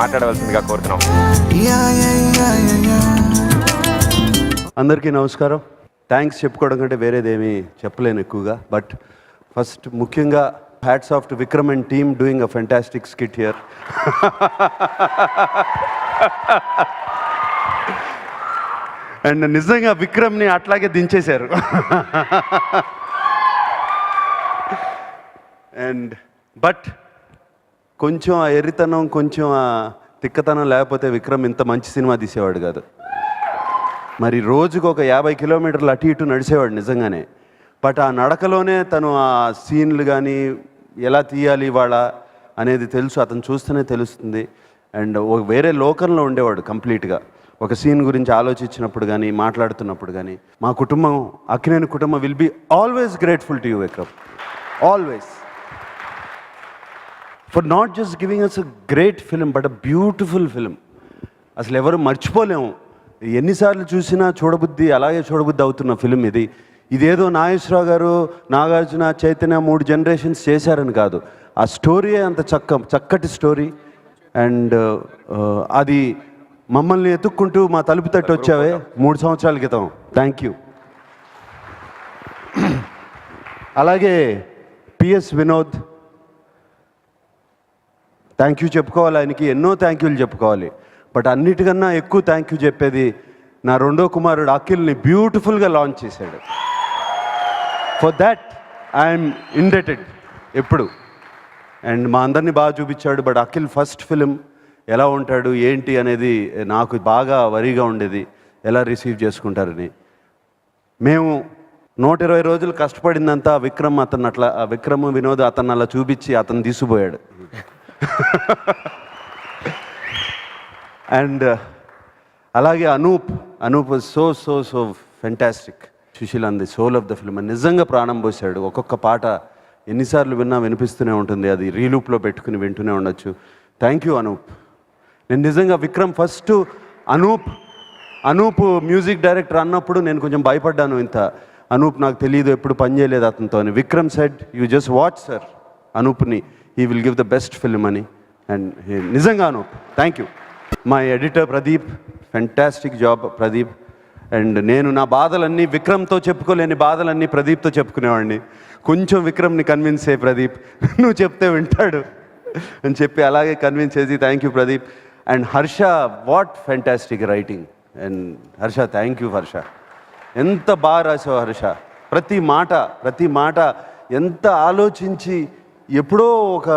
మాట్లాడవలసిందిగా కోరుతున్నాం. అందరికీ నమస్కారం. థ్యాంక్స్ చెప్పుకోవడం కంటే వేరేదేమీ చెప్పలేను ఎక్కువగా. బట్ ఫస్ట్ ముఖ్యంగా hats off to Vikram and team doing a fantastic skit here. And నిజంగా విక్రమ్ని అట్లాగే దించేశారు. అండ్ బట్ కొంచెం ఆ ఎర్రితనం, కొంచెం ఆ తిక్కతనం లేకపోతే విక్రమ్ ఇంత మంచి సినిమా తీసేవాడు కాదు. మరి రోజుకు ఒక 50 కిలోమీటర్లు అటు ఇటు నడిచేవాడు నిజంగానే. బట్ ఆ నడకలోనే తను ఆ సీన్లు కానీ ఎలా తీయాలి వాళ్ళ అనేది తెలుసు, అతను చూస్తేనే తెలుస్తుంది. అండ్ వేరే లోకంలో ఉండేవాడు కంప్లీట్గా. ఒక సీన్ గురించి ఆలోచించినప్పుడు కానీ మాట్లాడుతున్నప్పుడు కానీ మా కుటుంబం, అక్కినేని కుటుంబం will be always grateful to you Vikram, always, for not just giving us a great film but a beautiful film. అసలు ఎవరు మర్చిపోలేము. ఎన్నిసార్లు చూసినా చూడబుద్ధి, అలాగే చూడబుద్ధి అవుతున్న ఫిలిం ఇది. ఇదేదో నాగేశ్వరరావు గారు, నాగార్జున, చైతన్య 3 జనరేషన్స్ చేశారని కాదు. ఆ స్టోరీయే అంత చక్కటి స్టోరీ. అండ్ అది మమ్మల్ని ఎత్తుక్కుంటూ మా తలుపు తట్టి వచ్చావే 3 సంవత్సరాల క్రితం. Thank you. అలాగే పిఎస్ వినోద్, థ్యాంక్ యూ చెప్పుకోవాలి. ఆయనకి ఎన్నో థ్యాంక్ యూలు చెప్పుకోవాలి. బట్ అన్నిటికన్నా ఎక్కువ థ్యాంక్ యూ చెప్పేది నా రెండో కుమారుడు అఖిల్ని బ్యూటిఫుల్గా లాంచ్ చేశాడు. ఫర్ దాట్ ఐఎమ్ ఇండెటెడ్ ఎప్పుడు. అండ్ మా అందరినీ బాగా చూపించాడు. బట్ అఖిల్ ఫస్ట్ ఫిలిం ఎలా ఉంటాడు ఏంటి అనేది నాకు బాగా వరిగా ఉండేది, ఎలా రిసీవ్ చేసుకుంటారని. మేము 120 రోజులు కష్టపడిందంతా విక్రమ్ వినోద్ అతను అలా చూపించి అతను తీసుకుపోయాడు. అండ్ అలాగే Anoop so so so fantastic. Sushil అంది సోల్ ఆఫ్ ద ఫిల్మ్. నిజంగా ప్రాణం పోసాడు. ఒక్కొక్క పాట ఎన్నిసార్లు విన్నా వినిపిస్తూనే ఉంటుంది. అది రీలూప్లో పెట్టుకుని వింటూనే ఉండొచ్చు. Thank you Anoop. నేను నిజంగా Vikram first Anoop music director అన్నప్పుడు నేను కొంచెం భయపడ్డాను. అనూప్ నాకు తెలియదు, ఎప్పుడు పని చేయలేదు అతనితో అని. Vikram said you just watch sir అనూప్ని, he will give the best film అని. అండ్ నిజంగా Anoop thank you. My editor Pradeep, fantastic job Pradeep. And నేను నా బాధలన్నీ విక్రమ్తో చెప్పుకోలేని బాధలన్నీ ప్రదీప్తో చెప్పుకునేవాడిని. కొంచెం విక్రమ్ని కన్విన్స్ చేయి ప్రదీప్, నువ్వు చెప్తే వింటాడు అని చెప్పి అలాగే కన్విన్స్ చేసి thank you Pradeep. And Harsha, what fantastic writing. And Harsha thank you Harsha. ఎంత బాగా రాసావు హర్ష. ప్రతి మాట ఎంత ఆలోచించి, ఎప్పుడో ఒక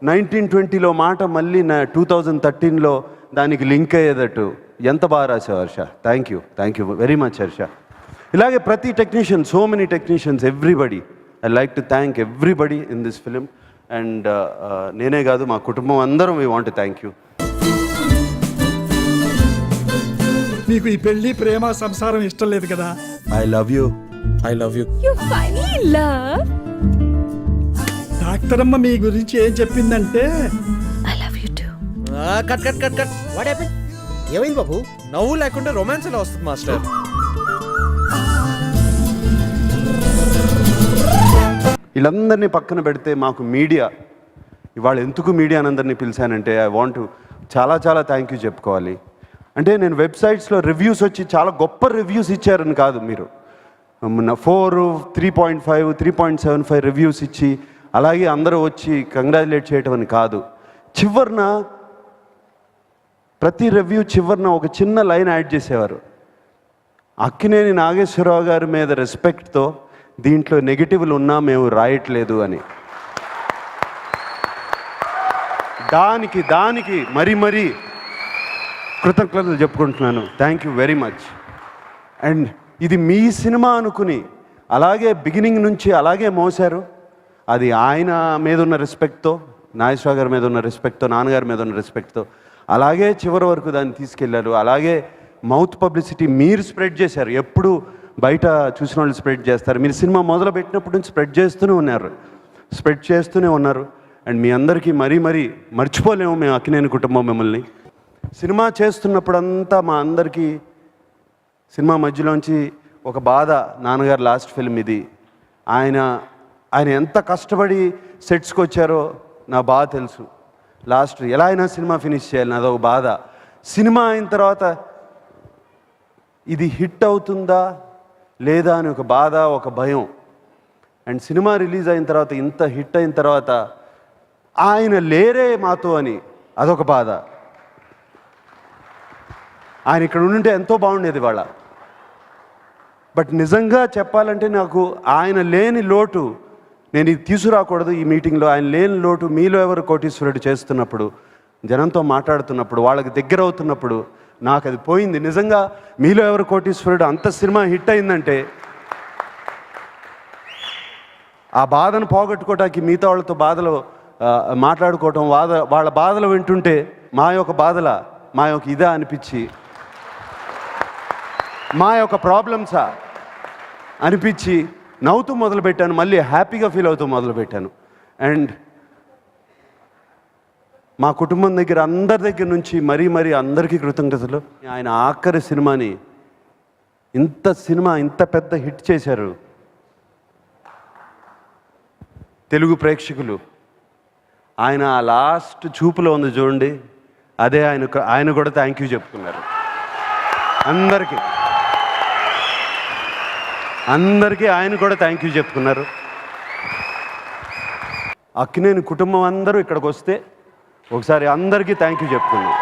1920లో మాట మళ్ళీ 2013లో దానికి లింక్ అయ్యేటట్టు ఎంత బాగా రాసావు Harsha. Thank you very much Harsha. ఇలాగే ప్రతి technician, so many technicians, everybody, I like to thank everybody in this film. And నేనే కాదు మా కుటుంబం అందరం we want to thank you. నీకు ఈ పెళ్లి ప్రేమ సంసారం ఇష్టం లేదు కదా? I love you. You funny love. Doctor అమ్మ మీ గురించి ఏం చెప్పిందంటే I love you too. Cut what happen? ఏమైంది బాబు? నవ్వు లేకుండా రొమాన్స్ ఎలా వస్తుంది మాస్టర్? వీళ్ళందరినీ పక్కన పెడితే మాకు మీడియా, ఇవాళ ఎందుకు మీడియా అందరినీ పిలిచానంటే ఐ వాంట్ టు చాలా థ్యాంక్ యూ చెప్పుకోవాలి. అంటే నేను వెబ్సైట్స్లో రివ్యూస్ వచ్చి చాలా గొప్ప రివ్యూస్ ఇచ్చారని కాదు. మీరు 4, 3.5, 3.75 రివ్యూస్ ఇచ్చి అలాగే అందరూ వచ్చి కంగ్రాచులేట్ చేయటం అని కాదు. చివరిన ప్రతి రివ్యూ చివరిన ఒక చిన్న లైన్ యాడ్ చేసేవారు. అక్కినేని నాగేశ్వరరావు గారి మీద రెస్పెక్ట్తో దీంట్లో నెగిటివ్లు ఉన్నా మేము రాయట్లేదు అని. దానికి మరీ కృతజ్ఞతలు చెప్పుకుంటున్నాను. Thank you very much. And ఇది మీ సినిమా అనుకుని అలాగే బిగినింగ్ నుంచి అలాగే మోసారు. అది ఆయన మీద ఉన్న రెస్పెక్ట్తో, నాగేశ్వరరావు గారి మీద ఉన్న రెస్పెక్ట్తో, నాన్నగారి మీద ఉన్న రెస్పెక్ట్తో అలాగే చివరి వరకు దాన్ని తీసుకెళ్లారు. అలాగే మౌత్ పబ్లిసిటీ మీరు స్ప్రెడ్ చేశారు. ఎప్పుడు బయట చూసిన వాళ్ళు స్ప్రెడ్ చేస్తారు. మీరు సినిమా మొదలు పెట్టినప్పటి నుంచి స్ప్రెడ్ చేస్తూనే ఉన్నారు. అండ్ మీ అందరికీ మరీ మర్చిపోలేము మేము అక్కినేని కుటుంబం మిమ్మల్ని. సినిమా చేస్తున్నప్పుడంతా మా అందరికీ సినిమా మధ్యలోంచి ఒక బాధ. నాన్నగారు లాస్ట్ ఫిల్మ్ ఇది. ఆయన ఎంత కష్టపడి సెట్స్కి వచ్చారో నా బాగా తెలుసు. లాస్ట్ ఎలా అయినా సినిమా ఫినిష్ చేయాలి, అదొక బాధ. సినిమా అయిన తర్వాత ఇది హిట్ అవుతుందా లేదా అని ఒక బాధ, ఒక భయం. అండ్ సినిమా రిలీజ్ అయిన తర్వాత, ఇంత హిట్ అయిన తర్వాత ఆయన లేరే మాతో అని అదొక బాధ. ఆయన ఇక్కడ ఉండుంటే ఎంతో బాగుండేది వాళ్ళ. బట్ నిజంగా చెప్పాలంటే నాకు ఆయన లేని లోటు, నేను ఇది తీసుకురాకూడదు ఈ మీటింగ్లో, ఆయన లేని లోటు మీలో ఎవరు కోటీశ్వరుడు చేస్తున్నప్పుడు, జనంతో మాట్లాడుతున్నప్పుడు, వాళ్ళకి దగ్గర అవుతున్నప్పుడు నాకు అది పోయింది. నిజంగా మీలో ఎవరు కోటీశ్వరుడు అంత సినిమా హిట్ అయిందంటే ఆ బాధను పోగొట్టుకోవటానికి మిగతా వాళ్ళతో బాధలు మాట్లాడుకోవటం, వాళ్ళ బాధలు వింటుంటే మా యొక్క బాధల, మా యొక్క ఇదా అనిపించి, మా యొక్క ప్రాబ్లమ్సా అనిపించి నవ్వుతూ మొదలుపెట్టాను, మళ్ళీ హ్యాపీగా ఫీల్ అవుతూ మొదలుపెట్టాను. అండ్ మా కుటుంబం దగ్గర, అందరి దగ్గర నుంచి మరీ అందరికీ కృతజ్ఞతలు. ఆయన ఆఖరి సినిమాని ఇంత పెద్ద హిట్ చేశారు తెలుగు ప్రేక్షకులు. ఆయన లాస్ట్ చూపులో ఉంది చూడండి, అదే ఆయన కూడా థ్యాంక్ యూ చెప్పుకున్నారు అందరికీ ఆయన కూడా థ్యాంక్ యూ చెప్పుకున్నారు. అక్కినేని కుటుంబం అందరూ ఇక్కడికి వస్తే ఒకసారి అందరికీ థ్యాంక్ యూ చెప్పుకున్నాం.